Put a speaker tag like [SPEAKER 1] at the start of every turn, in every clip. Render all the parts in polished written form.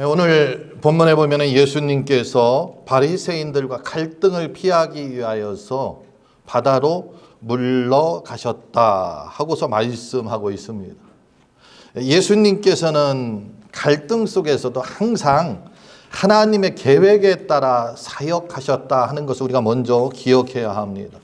[SPEAKER 1] 오늘 본문에 보면 예수님께서 바리새인들과 갈등을 피하기 위하여서 바다로 물러가셨다 하고서 말씀하고 있습니다. 예수님께서는 갈등 속에서도 항상 하나님의 계획에 따라 사역하셨다 하는 것을 우리가 먼저 기억해야 합니다.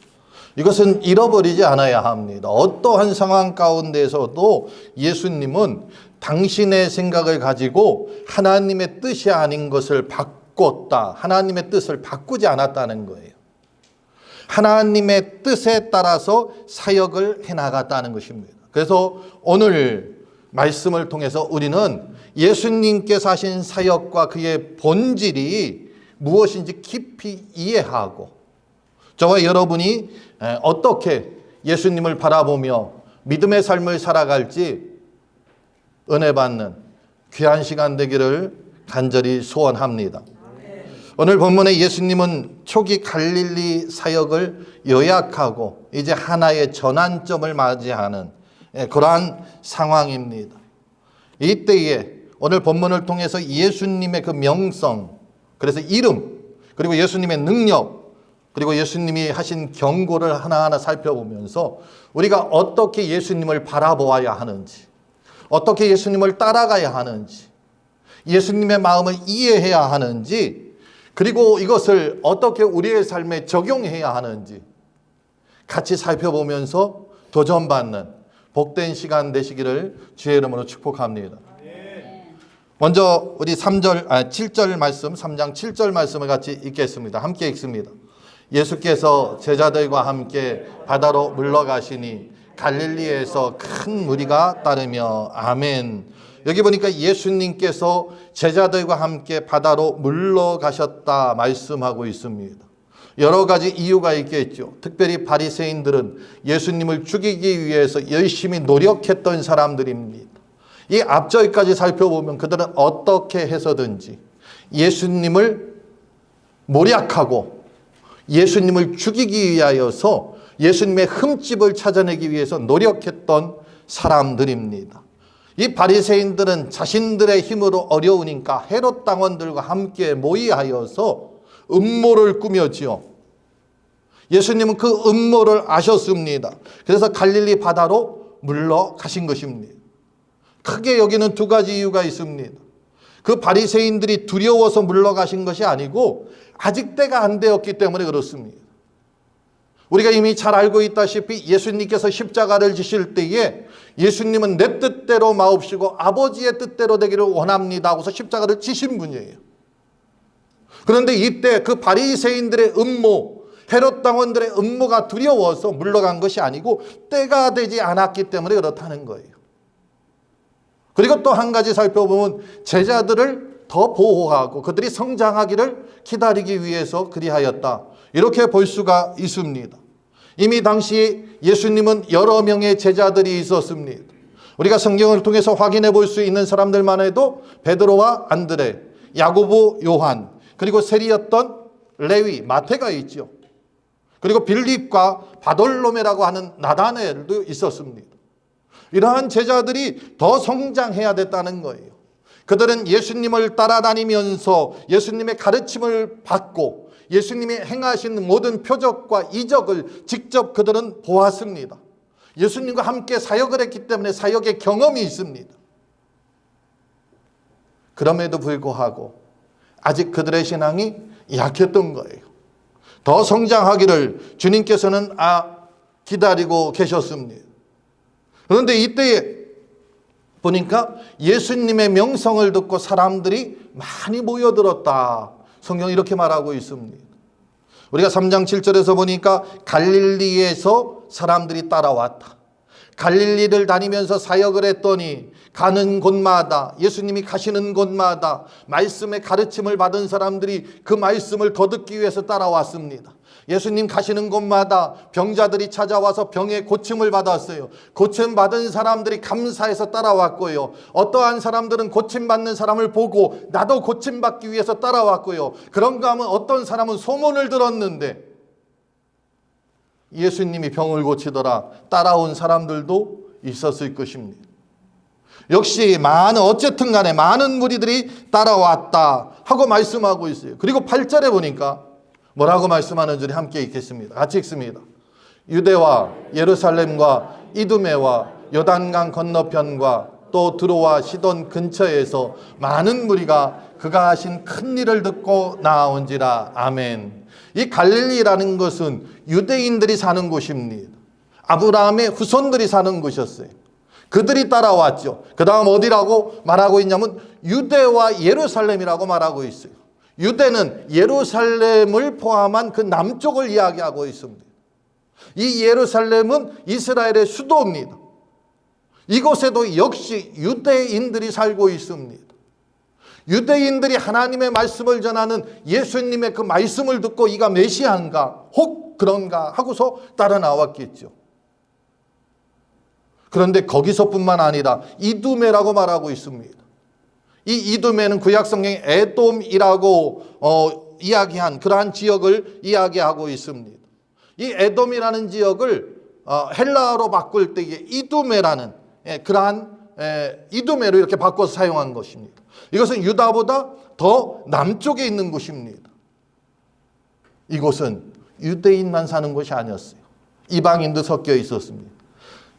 [SPEAKER 1] 이것은 잃어버리지 않아야 합니다. 어떠한 상황 가운데서도 예수님은 당신의 생각을 가지고 하나님의 뜻이 아닌 것을 바꿨다. 하나님의 뜻을 바꾸지 않았다는 거예요. 하나님의 뜻에 따라서 사역을 해나갔다는 것입니다. 그래서 오늘 말씀을 통해서 우리는 예수님께서 하신 사역과 그의 본질이 무엇인지 깊이 이해하고 저와 여러분이 어떻게 예수님을 바라보며 믿음의 삶을 살아갈지 은혜 받는 귀한 시간 되기를 간절히 소원합니다. 오늘 본문에 예수님은 초기 갈릴리 사역을 요약하고 이제 하나의 전환점을 맞이하는 그러한 상황입니다. 이때에 오늘 본문을 통해서 예수님의 그 명성, 그래서 이름, 그리고 예수님의 능력, 그리고 예수님이 하신 경고를 하나하나 살펴보면서 우리가 어떻게 예수님을 바라보아야 하는지, 어떻게 예수님을 따라가야 하는지, 예수님의 마음을 이해해야 하는지, 그리고 이것을 어떻게 우리의 삶에 적용해야 하는지 같이 살펴보면서 도전받는 복된 시간 되시기를 주의 이름으로 축복합니다. 먼저 우리 7절 말씀, 3장 7절 말씀을 같이 읽겠습니다. 함께 읽습니다. 예수께서 제자들과 함께 바다로 물러가시니 갈릴리에서 큰 무리가 따르며 아멘. 여기 보니까 예수님께서 제자들과 함께 바다로 물러가셨다 말씀하고 있습니다. 여러 가지 이유가 있겠죠. 특별히 바리새인들은 예수님을 죽이기 위해서 열심히 노력했던 사람들입니다. 이 앞절까지 살펴보면 그들은 어떻게 해서든지 예수님을 모략하고 예수님을 죽이기 위하여서 예수님의 흠집을 찾아내기 위해서 노력했던 사람들입니다. 이 바리새인들은 자신들의 힘으로 어려우니까 헤롯 당원들과 함께 모의하여서 음모를 꾸몄지요. 예수님은 그 음모를 아셨습니다. 그래서 갈릴리 바다로 물러가신 것입니다. 크게 여기는 두 가지 이유가 있습니다. 그 바리새인들이 두려워서 물러가신 것이 아니고 아직 때가 안 되었기 때문에 그렇습니다. 우리가 이미 잘 알고 있다시피 예수님께서 십자가를 지실 때에 예수님은 내 뜻대로 마옵시고 아버지의 뜻대로 되기를 원합니다 하고서 십자가를 지신 분이에요. 그런데 이때 그 바리새인들의 음모, 헤롯 당원들의 음모가 두려워서 물러간 것이 아니고 때가 되지 않았기 때문에 그렇다는 거예요. 그리고 또 한 가지 살펴보면 제자들을 더 보호하고 그들이 성장하기를 기다리기 위해서 그리하였다. 이렇게 볼 수가 있습니다. 이미 당시 예수님은 여러 명의 제자들이 있었습니다. 우리가 성경을 통해서 확인해 볼 수 있는 사람들만 해도 베드로와 안드레, 야고보, 요한, 그리고 세리였던 레위, 마태가 있죠. 그리고 빌립과 바돌로메라고 하는 나다나엘도 있었습니다. 이러한 제자들이 더 성장해야 됐다는 거예요. 그들은 예수님을 따라다니면서 예수님의 가르침을 받고 예수님이 행하신 모든 표적과 이적을 직접 그들은 보았습니다. 예수님과 함께 사역을 했기 때문에 사역의 경험이 있습니다. 그럼에도 불구하고 아직 그들의 신앙이 약했던 거예요. 더 성장하기를 주님께서는 기다리고 계셨습니다. 그런데 이때에 보니까 예수님의 명성을 듣고 사람들이 많이 모여들었다. 성경이 이렇게 말하고 있습니다. 우리가 3장 7절에서 보니까 갈릴리에서 사람들이 따라왔다. 갈릴리를 다니면서 사역을 했더니 가는 곳마다 예수님이 가시는 곳마다 말씀의 가르침을 받은 사람들이 그 말씀을 더 듣기 위해서 따라왔습니다. 예수님 가시는 곳마다 병자들이 찾아와서 병의 고침을 받았어요. 고침받은 사람들이 감사해서 따라왔고요. 어떠한 사람들은 고침받는 사람을 보고 나도 고침받기 위해서 따라왔고요. 그런가 하면 어떤 사람은 소문을 들었는데 예수님이 병을 고치더라 따라온 사람들도 있었을 것입니다. 역시 어쨌든 간에 많은 무리들이 따라왔다 하고 말씀하고 있어요. 그리고 8절에 보니까 뭐라고 말씀하는 줄이 함께 읽겠습니다. 같이 읽습니다. 유대와 예루살렘과 이두메와 요단강 건너편과 또 드로와 시돈 근처에서 많은 무리가 그가 하신 큰 일을 듣고 나온지라. 아멘. 이 갈릴리라는 것은 유대인들이 사는 곳입니다. 아브라함의 후손들이 사는 곳이었어요. 그들이 따라왔죠. 그 다음 어디라고 말하고 있냐면 유대와 예루살렘이라고 말하고 있어요. 유대는 예루살렘을 포함한 그 남쪽을 이야기하고 있습니다. 이 예루살렘은 이스라엘의 수도입니다. 이곳에도 역시 유대인들이 살고 있습니다. 유대인들이 하나님의 말씀을 전하는 예수님의 그 말씀을 듣고 이가 메시아인가 혹 그런가 하고서 따라 나왔겠죠. 그런데 거기서뿐만 아니라 이두메라고 말하고 있습니다. 이 이두메는 구약 성경에 에돔이라고 이야기한 그러한 지역을 이야기하고 있습니다. 이 에돔이라는 지역을 헬라어로 바꿀 때에 이두메라는 그러한 이두메로 이렇게 바꿔서 사용한 것입니다. 이것은 유다보다 더 남쪽에 있는 곳입니다. 이곳은 유대인만 사는 곳이 아니었어요. 이방인도 섞여 있었습니다.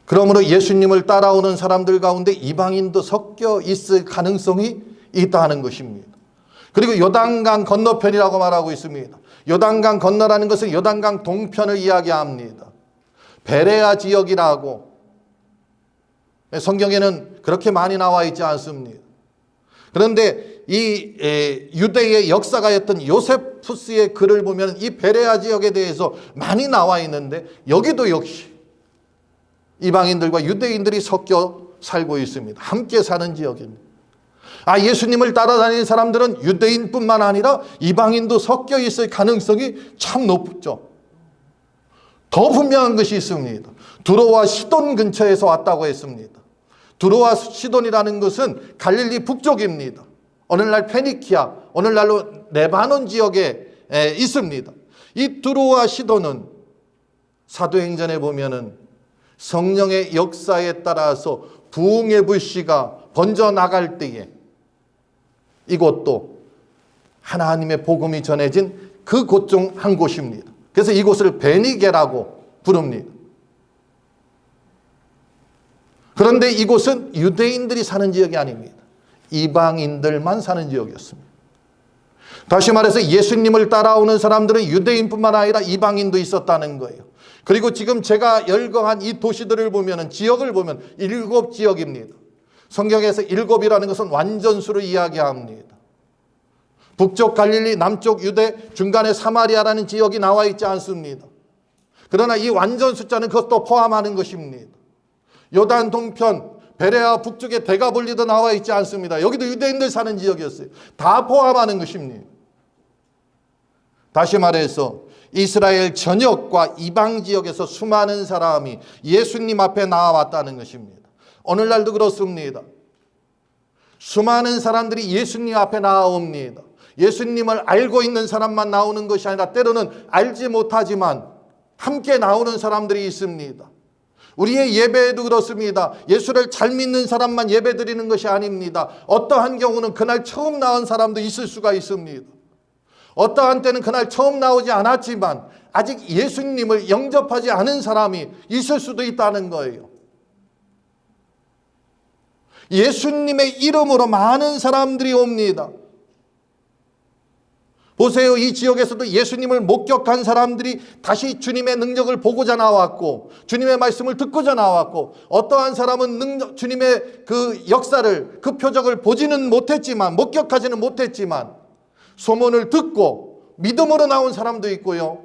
[SPEAKER 1] 그러므로 예수님을 따라오는 사람들 가운데 이방인도 섞여 있을 가능성이 있다는 것입니다. 그리고 요단강 건너편이라고 말하고 있습니다. 요단강 건너라는 것은 요단강 동편을 이야기합니다. 베레아 지역이라고 성경에는 그렇게 많이 나와 있지 않습니다. 그런데 이 유대의 역사가였던 요세푸스의 글을 보면 이 베레아 지역에 대해서 많이 나와 있는데 여기도 역시 이방인들과 유대인들이 섞여 살고 있습니다. 함께 사는 지역입니다. 예수님을 따라다니는 사람들은 유대인뿐만 아니라 이방인도 섞여 있을 가능성이 참 높죠. 더 분명한 것이 있습니다. 두로와 시돈 근처에서 왔다고 했습니다. 두로와 시돈이라는 것은 갈릴리 북쪽입니다. 오늘날 페니키아, 오늘날로 레바논 지역에 있습니다. 이 두로와 시돈은 사도행전에 보면은 성령의 역사에 따라서 부흥의 불씨가 번져나갈 때에 이곳도 하나님의 복음이 전해진 그 곳 중 한 곳입니다. 그래서 이곳을 베니게라고 부릅니다. 그런데 이곳은 유대인들이 사는 지역이 아닙니다. 이방인들만 사는 지역이었습니다. 다시 말해서 예수님을 따라오는 사람들은 유대인뿐만 아니라 이방인도 있었다는 거예요. 그리고 지금 제가 열거한 이 도시들을 보면 지역을 보면 7지역입니다. 성경에서 7이라는 것은 완전수를 이야기합니다. 북쪽 갈릴리, 남쪽 유대, 중간에 사마리아라는 지역이 나와 있지 않습니다. 그러나 이 완전 숫자는 그것도 포함하는 것입니다. 요단 동편, 베레아 북쪽에 데가볼리도 나와 있지 않습니다. 여기도 유대인들 사는 지역이었어요. 다 포함하는 것입니다. 다시 말해서 이스라엘 전역과 이방 지역에서 수많은 사람이 예수님 앞에 나와왔다는 것입니다. 오늘날도 그렇습니다. 수많은 사람들이 예수님 앞에 나옵니다. 예수님을 알고 있는 사람만 나오는 것이 아니라 때로는 알지 못하지만 함께 나오는 사람들이 있습니다. 우리의 예배에도 그렇습니다. 예수를 잘 믿는 사람만 예배 드리는 것이 아닙니다. 어떠한 경우는 그날 처음 나온 사람도 있을 수가 있습니다. 어떠한 때는 그날 처음 나오지 않았지만 아직 예수님을 영접하지 않은 사람이 있을 수도 있다는 거예요. 예수님의 이름으로 많은 사람들이 옵니다. 보세요. 이 지역에서도 예수님을 목격한 사람들이 다시 주님의 능력을 보고자 나왔고 주님의 말씀을 듣고자 나왔고 어떠한 사람은 주님의 그 역사를 그 표적을 보지는 못했지만 목격하지는 못했지만 소문을 듣고 믿음으로 나온 사람도 있고요.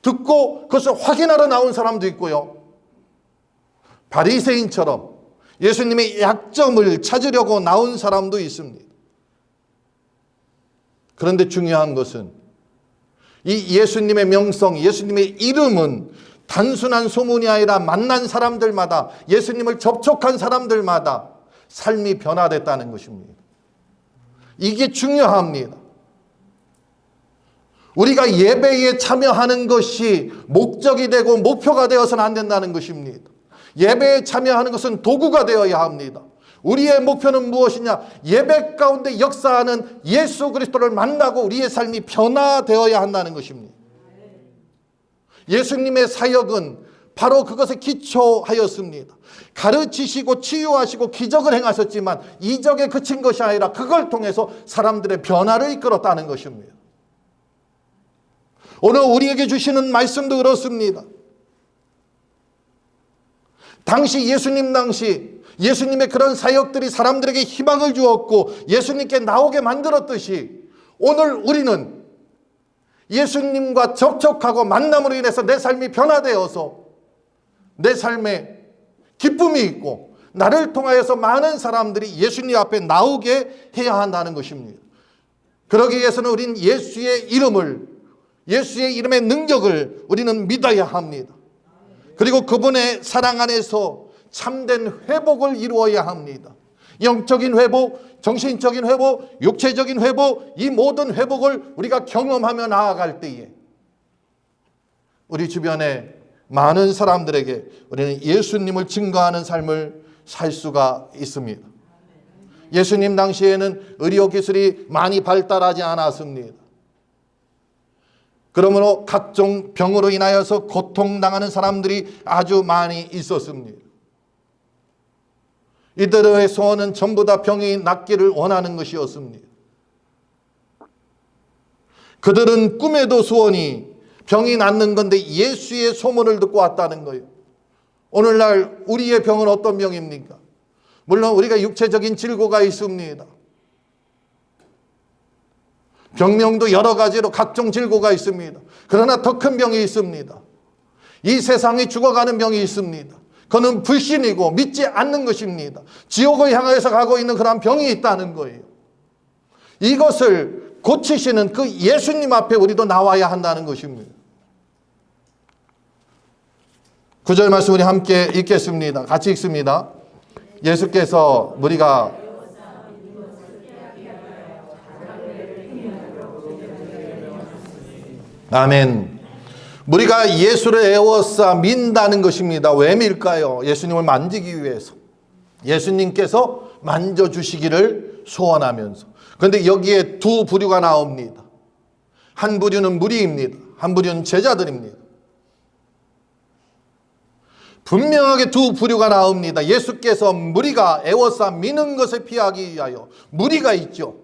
[SPEAKER 1] 듣고 그것을 확인하러 나온 사람도 있고요. 바리새인처럼 예수님의 약점을 찾으려고 나온 사람도 있습니다. 그런데 중요한 것은 이 예수님의 명성, 예수님의 이름은 단순한 소문이 아니라 만난 사람들마다 예수님을 접촉한 사람들마다 삶이 변화됐다는 것입니다. 이게 중요합니다. 우리가 예배에 참여하는 것이 목적이 되고 목표가 되어서는 안 된다는 것입니다. 예배에 참여하는 것은 도구가 되어야 합니다. 우리의 목표는 무엇이냐? 예배 가운데 역사하는 예수 그리스도를 만나고 우리의 삶이 변화되어야 한다는 것입니다. 예수님의 사역은 바로 그것에 기초하였습니다. 가르치시고 치유하시고 기적을 행하셨지만 이적에 그친 것이 아니라 그걸 통해서 사람들의 변화를 이끌었다는 것입니다. 오늘 우리에게 주시는 말씀도 그렇습니다. 당시 예수님의 그런 사역들이 사람들에게 희망을 주었고 예수님께 나오게 만들었듯이 오늘 우리는 예수님과 접촉하고 만남으로 인해서 내 삶이 변화되어서 내 삶에 기쁨이 있고 나를 통하여서 많은 사람들이 예수님 앞에 나오게 해야 한다는 것입니다. 그러기 위해서는 우리는 예수의 이름의 능력을 우리는 믿어야 합니다. 그리고 그분의 사랑 안에서 참된 회복을 이루어야 합니다. 영적인 회복, 정신적인 회복, 육체적인 회복, 이 모든 회복을 우리가 경험하며 나아갈 때에 우리 주변에 많은 사람들에게 우리는 예수님을 증거하는 삶을 살 수가 있습니다. 예수님 당시에는 의료기술이 많이 발달하지 않았습니다. 그러므로 각종 병으로 인하여서 고통당하는 사람들이 아주 많이 있었습니다. 이들의 소원은 전부 다 병이 낫기를 원하는 것이었습니다. 그들은 꿈에도 소원이 병이 낫는 건데 예수의 소문을 듣고 왔다는 거예요. 오늘날 우리의 병은 어떤 병입니까? 물론 우리가 육체적인 질고가 있습니다. 병명도 여러 가지로 각종 질고가 있습니다. 그러나 더 큰 병이 있습니다. 이 세상이 죽어가는 병이 있습니다. 그는 불신이고 믿지 않는 것입니다. 지옥을 향해서 가고 있는 그런 병이 있다는 거예요. 이것을 고치시는 그 예수님 앞에 우리도 나와야 한다는 것입니다. 9절 말씀 우리 함께 읽겠습니다. 같이 읽습니다. 예수께서 무리가 아멘. 무리가 예수를 애워싸 민다는 것입니다. 왜 밀까요? 예수님을 만지기 위해서. 예수님께서 만져주시기를 소원하면서. 그런데 여기에 두 부류가 나옵니다. 한 부류는 무리입니다. 한 부류는 제자들입니다. 분명하게 두 부류가 나옵니다. 예수께서 무리가 애워싸 미는 것을 피하기 위하여 무리가 있죠.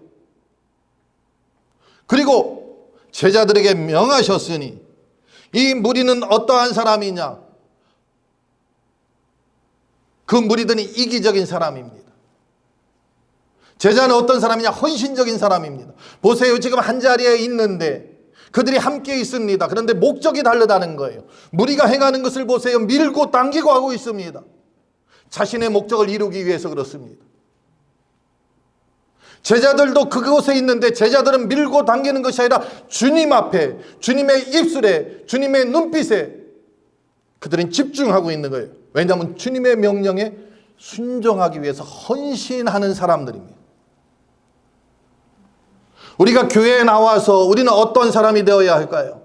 [SPEAKER 1] 그리고 제자들에게 명하셨으니 이 무리는 어떠한 사람이냐? 그 무리들이 이기적인 사람입니다. 제자는 어떤 사람이냐? 헌신적인 사람입니다. 보세요. 지금 한 자리에 있는데 그들이 함께 있습니다. 그런데 목적이 다르다는 거예요. 무리가 행하는 것을 보세요. 밀고 당기고 하고 있습니다. 자신의 목적을 이루기 위해서 그렇습니다. 제자들도 그곳에 있는데 제자들은 밀고 당기는 것이 아니라 주님 앞에, 주님의 입술에, 주님의 눈빛에 그들은 집중하고 있는 거예요. 왜냐하면 주님의 명령에 순종하기 위해서 헌신하는 사람들입니다. 우리가 교회에 나와서 우리는 어떤 사람이 되어야 할까요?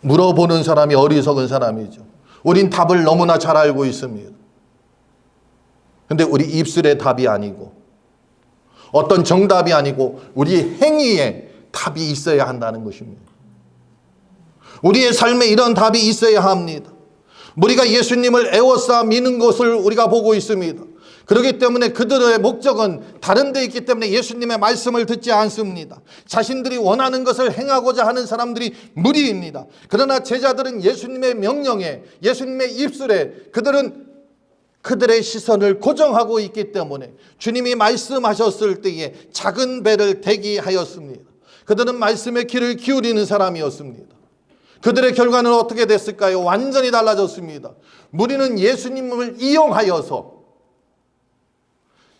[SPEAKER 1] 물어보는 사람이 어리석은 사람이죠. 우린 답을 너무나 잘 알고 있습니다. 근데 우리 입술의 답이 아니고 어떤 정답이 아니고 우리 행위에 답이 있어야 한다는 것입니다. 우리의 삶에 이런 답이 있어야 합니다. 우리가 예수님을 애워싸 미는 것을 우리가 보고 있습니다. 그렇기 때문에 그들의 목적은 다른 데 있기 때문에 예수님의 말씀을 듣지 않습니다. 자신들이 원하는 것을 행하고자 하는 사람들이 무리입니다. 그러나 제자들은 예수님의 명령에, 예수님의 입술에 그들은 그들의 시선을 고정하고 있기 때문에 주님이 말씀하셨을 때에 작은 배를 대기하였습니다. 그들은 말씀의 귀를 기울이는 사람이었습니다. 그들의 결과는 어떻게 됐을까요? 완전히 달라졌습니다. 무리는 예수님을 이용하여서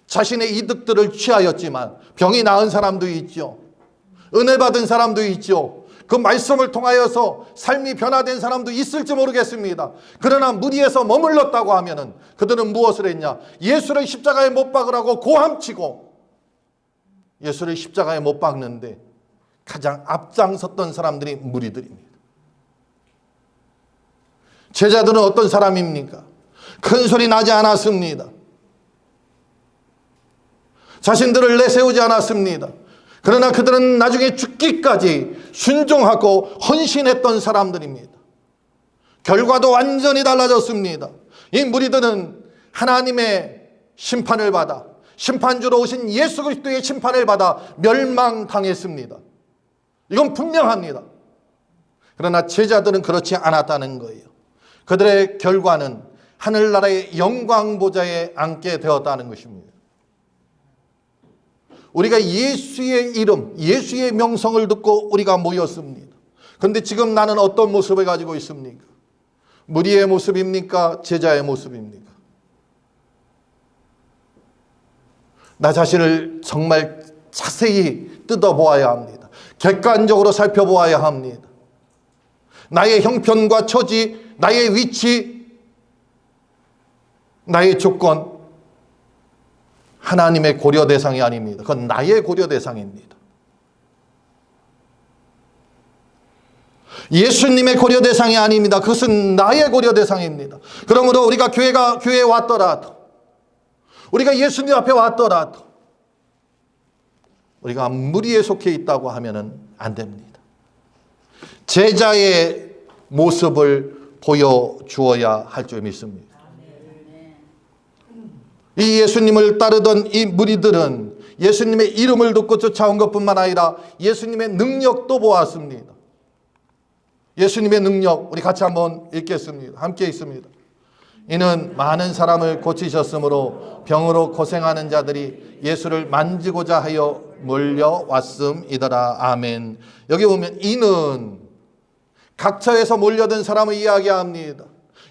[SPEAKER 1] 자신의 이득들을 취하였지만 병이 나은 사람도 있죠. 은혜 받은 사람도 있죠. 그 말씀을 통하여서 삶이 변화된 사람도 있을지 모르겠습니다. 그러나 무리에서 머물렀다고 하면은 그들은 무엇을 했냐? 예수를 십자가에 못 박으라고 고함치고 예수를 십자가에 못 박는데 가장 앞장섰던 사람들이 무리들입니다. 제자들은 어떤 사람입니까? 큰 소리 나지 않았습니다. 자신들을 내세우지 않았습니다. 그러나 그들은 나중에 죽기까지 순종하고 헌신했던 사람들입니다. 결과도 완전히 달라졌습니다. 이 무리들은 하나님의 심판을 받아, 심판주로 오신 예수 그리스도의 심판을 받아 멸망당했습니다. 이건 분명합니다. 그러나 제자들은 그렇지 않았다는 거예요. 그들의 결과는 하늘나라의 영광 보좌에 앉게 되었다는 것입니다. 우리가 예수의 이름, 예수의 명성을 듣고 우리가 모였습니다. 그런데 지금 나는 어떤 모습을 가지고 있습니까? 무리의 모습입니까? 제자의 모습입니까? 나 자신을 정말 자세히 뜯어보아야 합니다. 객관적으로 살펴보아야 합니다. 나의 형편과 처지, 나의 위치, 나의 조건, 하나님의 고려 대상이 아닙니다. 그건 나의 고려 대상입니다. 예수님의 고려 대상이 아닙니다. 그것은 나의 고려 대상입니다. 그러므로 우리가 교회에 왔더라도, 우리가 예수님 앞에 왔더라도 우리가 무리에 속해 있다고 하면은 안 됩니다. 제자의 모습을 보여주어야 할 줄 믿습니다. 이 예수님을 따르던 이 무리들은 예수님의 이름을 듣고 쫓아온 것뿐만 아니라 예수님의 능력도 보았습니다. 예수님의 능력, 우리 같이 한번 읽겠습니다. 함께 읽습니다. 이는 많은 사람을 고치셨으므로 병으로 고생하는 자들이 예수를 만지고자 하여 몰려왔음이더라. 아멘. 여기 보면 이는 각처에서 몰려든 사람을 이야기합니다.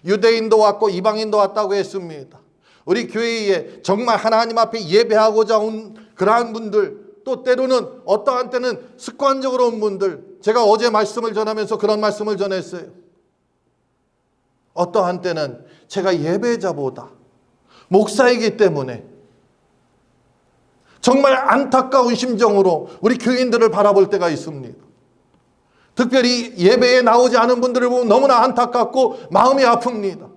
[SPEAKER 1] 유대인도 왔고 이방인도 왔다고 했습니다. 우리 교회에 정말 하나님 앞에 예배하고자 온 그러한 분들, 또 때로는 어떠한 때는 습관적으로 온 분들, 제가 어제 말씀을 전하면서 그런 말씀을 전했어요. 어떠한 때는 제가 예배자보다 목사이기 때문에 정말 안타까운 심정으로 우리 교인들을 바라볼 때가 있습니다. 특별히 예배에 나오지 않은 분들을 보면 너무나 안타깝고 마음이 아픕니다.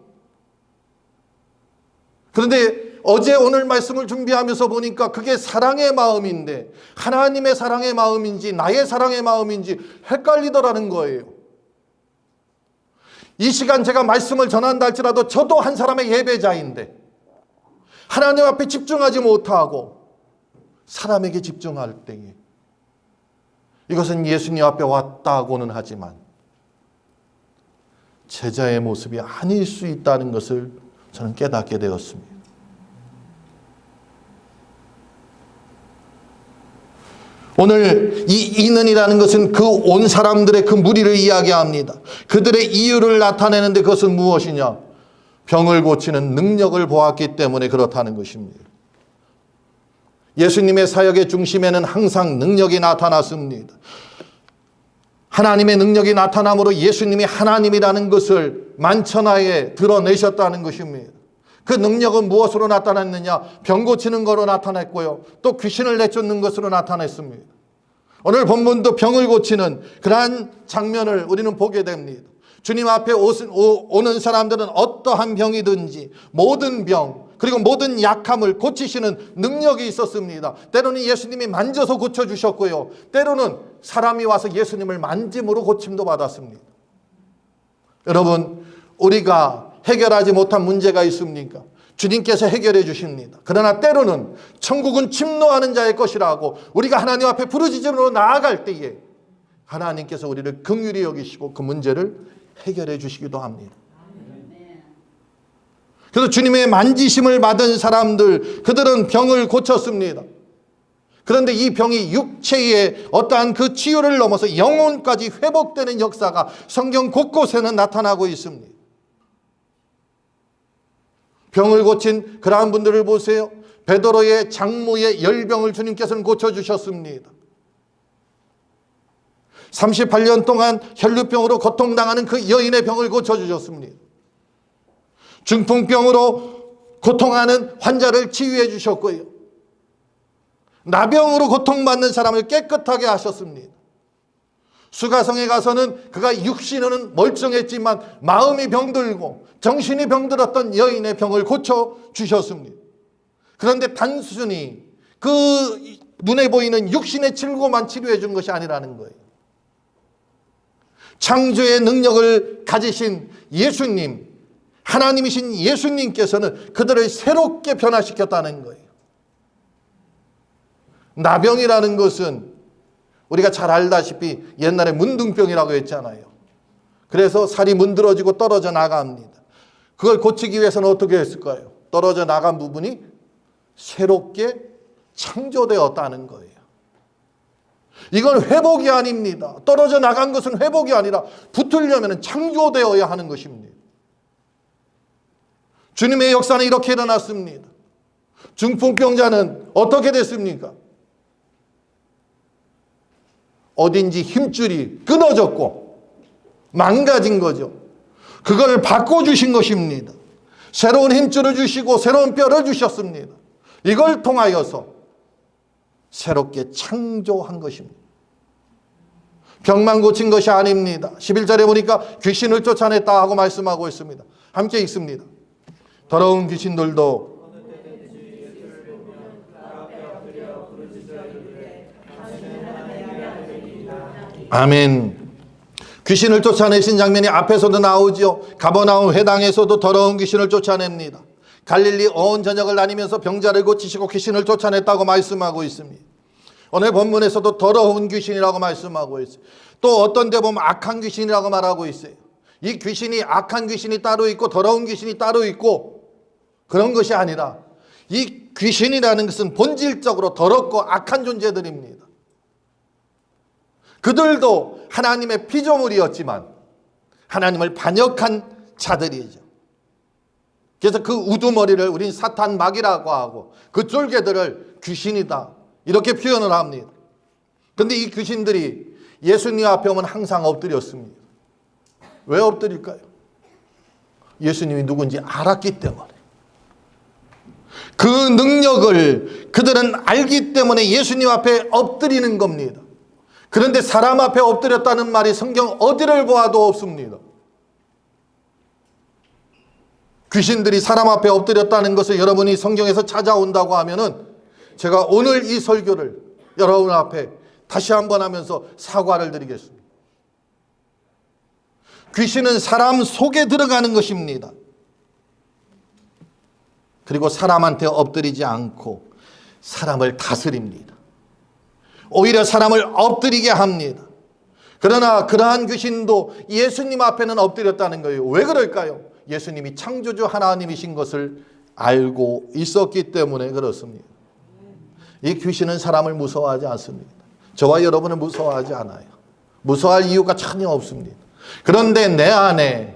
[SPEAKER 1] 그런데 어제 오늘 말씀을 준비하면서 보니까 그게 사랑의 마음인데 하나님의 사랑의 마음인지 나의 사랑의 마음인지 헷갈리더라는 거예요. 이 시간 제가 말씀을 전한다 할지라도 저도 한 사람의 예배자인데 하나님 앞에 집중하지 못하고 사람에게 집중할 때에 이것은 예수님 앞에 왔다고는 하지만 제자의 모습이 아닐 수 있다는 것을 저는 깨닫게 되었습니다. 오늘 이 이는이라는 것은 그 온 사람들의 그 무리를 이야기합니다. 그들의 이유를 나타내는데 그것은 무엇이냐? 병을 고치는 능력을 보았기 때문에 그렇다는 것입니다. 예수님의 사역의 중심에는 항상 능력이 나타났습니다. 하나님의 능력이 나타남으로 예수님이 하나님이라는 것을 만천하에 드러내셨다는 것입니다. 그 능력은 무엇으로 나타났느냐? 병 고치는 것으로 나타났고요. 또 귀신을 내쫓는 것으로 나타났습니다. 오늘 본문도 병을 고치는 그러한 장면을 우리는 보게 됩니다. 주님 앞에 오는 사람들은 어떠한 병이든지 모든 병 그리고 모든 약함을 고치시는 능력이 있었습니다. 때로는 예수님이 만져서 고쳐주셨고요. 때로는 사람이 와서 예수님을 만짐으로 고침도 받았습니다. 여러분, 우리가 해결하지 못한 문제가 있습니까? 주님께서 해결해 주십니다. 그러나 때로는 천국은 침노하는 자의 것이라고 우리가 하나님 앞에 부르짖음으로 나아갈 때에 하나님께서 우리를 긍휼히 여기시고 그 문제를 해결해 주시기도 합니다. 그래서 주님의 만지심을 받은 사람들, 그들은 병을 고쳤습니다. 그런데 이 병이 육체의 어떠한 그 치유를 넘어서 영혼까지 회복되는 역사가 성경 곳곳에는 나타나고 있습니다. 병을 고친 그러한 분들을 보세요. 베드로의 장모의 열병을 주님께서는 고쳐주셨습니다. 38년 동안 혈루병으로 고통당하는 그 여인의 병을 고쳐주셨습니다. 중풍병으로 고통하는 환자를 치유해 주셨고요. 나병으로 고통받는 사람을 깨끗하게 하셨습니다. 수가성에 가서는 그가 육신은 멀쩡했지만 마음이 병들고 정신이 병들었던 여인의 병을 고쳐주셨습니다. 그런데 단순히 그 눈에 보이는 육신의 질고만 치료해 준 것이 아니라는 거예요. 창조의 능력을 가지신 예수님, 하나님이신 예수님께서는 그들을 새롭게 변화시켰다는 거예요. 나병이라는 것은 우리가 잘 알다시피 옛날에 문둥병이라고 했잖아요. 그래서 살이 문드러지고 떨어져 나갑니다. 그걸 고치기 위해서는 어떻게 했을까요? 떨어져 나간 부분이 새롭게 창조되었다는 거예요. 이건 회복이 아닙니다. 떨어져 나간 것은 회복이 아니라 붙으려면 창조되어야 하는 것입니다. 주님의 역사는 이렇게 일어났습니다. 중풍병자는 어떻게 됐습니까? 어딘지 힘줄이 끊어졌고 망가진 거죠. 그걸 바꿔주신 것입니다. 새로운 힘줄을 주시고 새로운 뼈를 주셨습니다. 이걸 통하여서 새롭게 창조한 것입니다. 병만 고친 것이 아닙니다. 11절에 보니까 귀신을 쫓아냈다 하고 말씀하고 있습니다. 함께 읽습니다. 더러운 귀신들도 아멘. 귀신을 쫓아내신 장면이 앞에서도 나오죠. 가버나움 회당에서도 더러운 귀신을 쫓아냅니다. 갈릴리 온 전역을 다니면서 병자를 고치시고 귀신을 쫓아냈다고 말씀하고 있습니다. 오늘 본문에서도 더러운 귀신이라고 말씀하고 있어요. 또 어떤 데 보면 악한 귀신이라고 말하고 있어요. 이 귀신이 악한 귀신이 따로 있고 더러운 귀신이 따로 있고 그런 것이 아니라 이 귀신이라는 것은 본질적으로 더럽고 악한 존재들입니다. 그들도 하나님의 피조물이었지만 하나님을 반역한 자들이죠. 그래서 그 우두머리를 우린 사탄 마귀라고 하고 그 쫄개들을 귀신이다 이렇게 표현을 합니다. 그런데 이 귀신들이 예수님 앞에 오면 항상 엎드렸습니다. 왜 엎드릴까요? 예수님이 누군지 알았기 때문에. 그 능력을 그들은 알기 때문에 예수님 앞에 엎드리는 겁니다. 그런데 사람 앞에 엎드렸다는 말이 성경 어디를 보아도 없습니다. 귀신들이 사람 앞에 엎드렸다는 것을 여러분이 성경에서 찾아온다고 하면은 제가 오늘 이 설교를 여러분 앞에 다시 한번 하면서 사과를 드리겠습니다. 귀신은 사람 속에 들어가는 것입니다. 그리고 사람한테 엎드리지 않고 사람을 다스립니다. 오히려 사람을 엎드리게 합니다. 그러나 그러한 귀신도 예수님 앞에는 엎드렸다는 거예요. 왜 그럴까요? 예수님이 창조주 하나님이신 것을 알고 있었기 때문에 그렇습니다. 이 귀신은 사람을 무서워하지 않습니다. 저와 여러분을 무서워하지 않아요. 무서워할 이유가 전혀 없습니다. 그런데 내 안에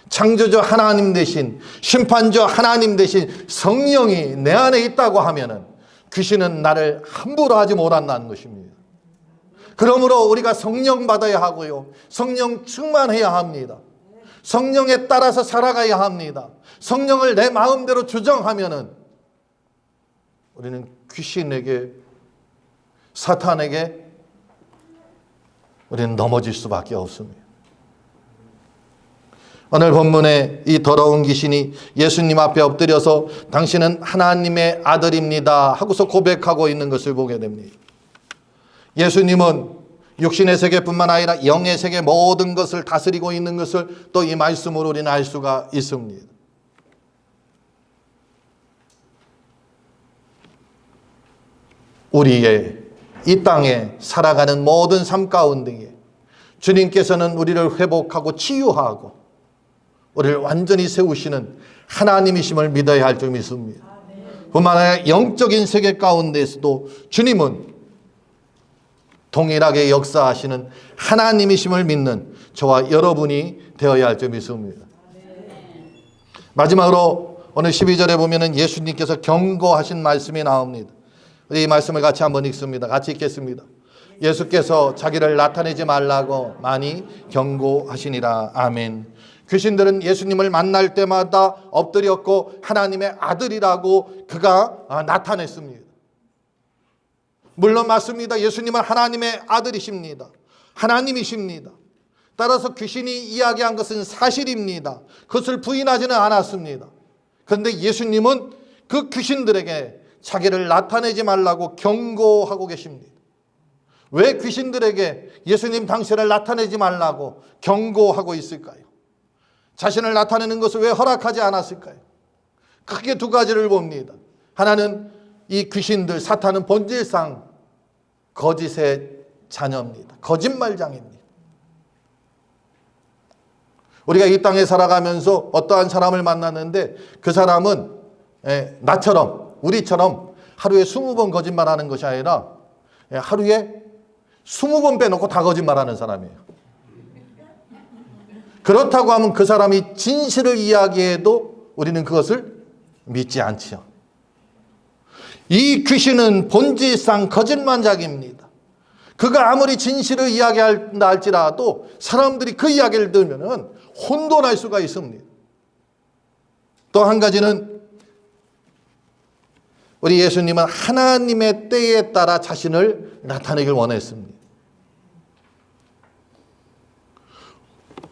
[SPEAKER 1] 창조주 하나님 대신 심판주 하나님 대신 성령이 내 안에 있다고 하면은 귀신은 나를 함부로 하지 못한다는 것입니다. 그러므로 우리가 성령 받아야 하고요. 성령 충만해야 합니다. 성령에 따라서 살아가야 합니다. 성령을 내 마음대로 조정하면은 우리는 귀신에게 사탄에게 우리는 넘어질 수밖에 없습니다. 오늘 본문에 이 더러운 귀신이 예수님 앞에 엎드려서 당신은 하나님의 아들입니다 하고서 고백하고 있는 것을 보게 됩니다. 예수님은 육신의 세계뿐만 아니라 영의 세계 모든 것을 다스리고 있는 것을 또 이 말씀으로 우리는 알 수가 있습니다. 우리의 이 땅에 살아가는 모든 삶 가운데에 주님께서는 우리를 회복하고 치유하고 우리를 완전히 세우시는 하나님이심을 믿어야 할 줄 믿습니다. 뿐만 아니라 영적인 세계 가운데에서도 주님은 동일하게 역사하시는 하나님이심을 믿는 저와 여러분이 되어야 할 줄 믿습니다. 마지막으로 오늘 12절에 보면은 예수님께서 경고하신 말씀이 나옵니다. 우리 이 말씀을 같이 한번 읽습니다. 같이 읽겠습니다. 예수께서 자기를 나타내지 말라고 많이 경고하시니라. 아멘. 귀신들은 예수님을 만날 때마다 엎드렸고 하나님의 아들이라고 그가 나타냈습니다. 물론 맞습니다. 예수님은 하나님의 아들이십니다. 하나님이십니다. 따라서 귀신이 이야기한 것은 사실입니다. 그것을 부인하지는 않았습니다. 그런데 예수님은 그 귀신들에게 자기를 나타내지 말라고 경고하고 계십니다. 왜 귀신들에게 예수님 당신을 나타내지 말라고 경고하고 있을까요? 자신을 나타내는 것을 왜 허락하지 않았을까요? 크게 두 가지를 봅니다. 하나는 이 귀신들, 사탄은 본질상 거짓의 자녀입니다. 거짓말장입니다. 우리가 이 땅에 살아가면서 어떠한 사람을 만났는데 그 사람은 나처럼, 우리처럼 하루에 20번 거짓말하는 것이 아니라 하루에 20번 빼놓고 다 거짓말하는 사람이에요. 그렇다고 하면 그 사람이 진실을 이야기해도 우리는 그것을 믿지 않지요. 이 귀신은 본질상 거짓말장입니다. 그가 아무리 진실을 이야기한다 할지라도 사람들이 그 이야기를 들으면 혼돈할 수가 있습니다. 또 한 가지는 우리 예수님은 하나님의 때에 따라 자신을 나타내길 원했습니다.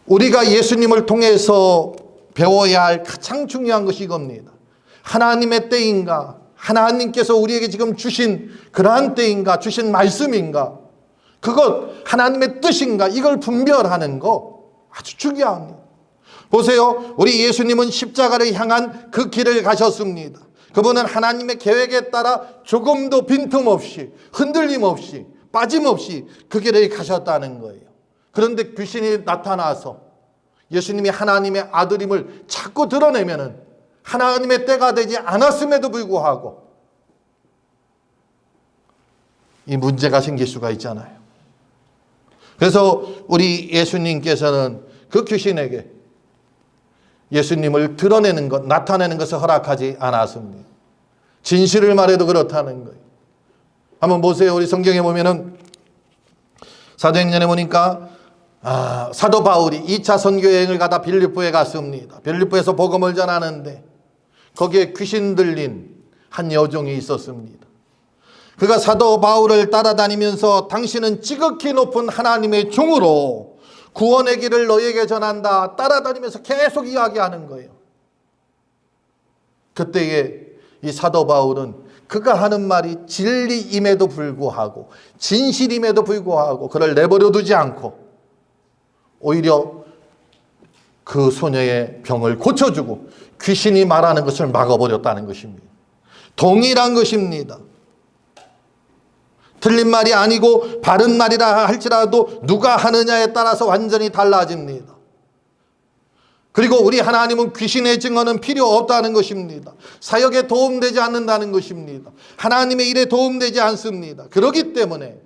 [SPEAKER 1] 우리가 예수님을 통해서 배워야 할 가장 중요한 것이 이겁니다. 하나님의 때인가, 하나님께서 우리에게 지금 주신 그러한 때인가, 주신 말씀인가, 그것 하나님의 뜻인가, 이걸 분별하는 거 아주 중요합니다. 보세요. 우리 예수님은 십자가를 향한 그 길을 가셨습니다. 그분은 하나님의 계획에 따라 조금도 빈틈없이, 흔들림 없이, 빠짐없이 그 길을 가셨다는 거예요. 그런데 귀신이 나타나서 예수님이 하나님의 아들임을 자꾸 드러내면은 하나님의 때가 되지 않았음에도 불구하고 이 문제가 생길 수가 있잖아요. 그래서 우리 예수님께서는 그 귀신에게 예수님을 드러내는 것, 나타내는 것을 허락하지 않았습니다. 진실을 말해도 그렇다는 거예요. 한번 보세요. 우리 성경에 보면은 사도행전에 보니까 사도 바울이 2차 선교여행을 가다 빌립보에 갔습니다. 빌립보에서 복음을 전하는데 거기에 귀신 들린 한 여종이 있었습니다. 그가 사도 바울을 따라다니면서 당신은 지극히 높은 하나님의 종으로 구원의 길을 너에게 전한다 따라다니면서 계속 이야기하는 거예요. 그때에 이 사도 바울은 그가 하는 말이 진리임에도 불구하고 진실임에도 불구하고 그를 내버려 두지 않고 오히려 그 소녀의 병을 고쳐주고 귀신이 말하는 것을 막아버렸다는 것입니다. 동일한 것입니다. 틀린 말이 아니고 바른 말이라 할지라도 누가 하느냐에 따라서 완전히 달라집니다. 그리고 우리 하나님은 귀신의 증언은 필요 없다는 것입니다. 사역에 도움되지 않는다는 것입니다. 하나님의 일에 도움되지 않습니다. 그렇기 때문에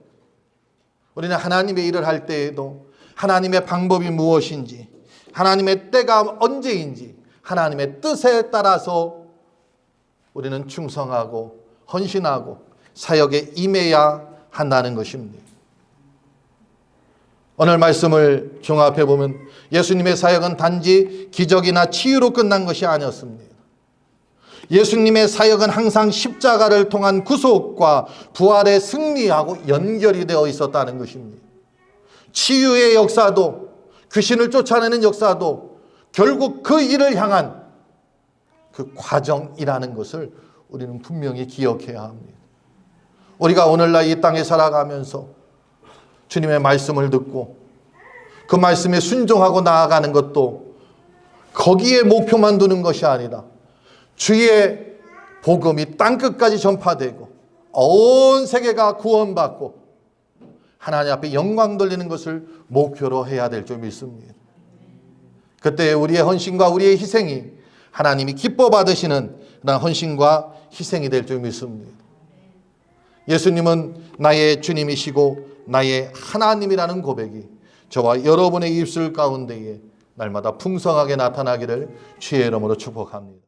[SPEAKER 1] 우리는 하나님의 일을 할 때에도 하나님의 방법이 무엇인지, 하나님의 때가 언제인지, 하나님의 뜻에 따라서 우리는 충성하고 헌신하고 사역에 임해야 한다는 것입니다. 오늘 말씀을 종합해 보면 예수님의 사역은 단지 기적이나 치유로 끝난 것이 아니었습니다. 예수님의 사역은 항상 십자가를 통한 구속과 부활의 승리하고 연결이 되어 있었다는 것입니다. 치유의 역사도 귀신을 쫓아내는 역사도 결국 그 일을 향한 그 과정이라는 것을 우리는 분명히 기억해야 합니다. 우리가 오늘날 이 땅에 살아가면서 주님의 말씀을 듣고 그 말씀에 순종하고 나아가는 것도 거기에 목표만 두는 것이 아니라 주의 복음이 땅끝까지 전파되고 온 세계가 구원받고 하나님 앞에 영광 돌리는 것을 목표로 해야 될 줄 믿습니다. 그때 우리의 헌신과 우리의 희생이 하나님이 기뻐 받으시는 그런 헌신과 희생이 될 줄 믿습니다. 예수님은 나의 주님이시고 나의 하나님이라는 고백이 저와 여러분의 입술 가운데에 날마다 풍성하게 나타나기를 주의 이름으로 축복합니다.